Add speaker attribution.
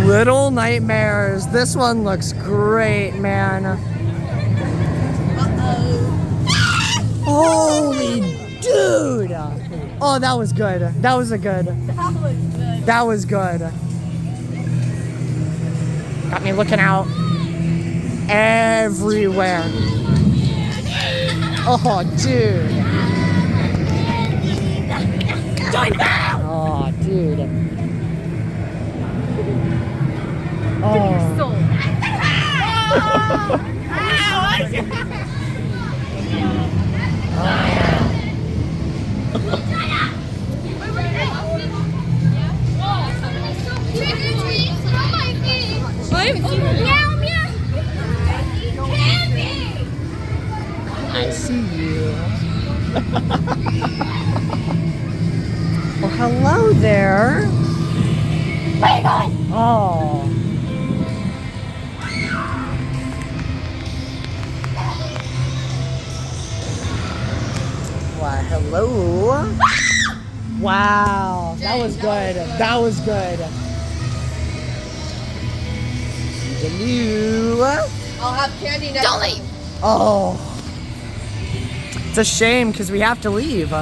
Speaker 1: Little Nightmares. This one looks great, man. Holy dude! Oh, that was good. That was a good. That was good. Got me looking out everywhere. Oh, dude. Oh, dude. Oh. I see you. Well, hello there. Oh. Why, hello. Wow, that was good. That was good. Hello.
Speaker 2: I'll have candy next. Don't leave.
Speaker 1: Oh. It's a shame because we have to leave.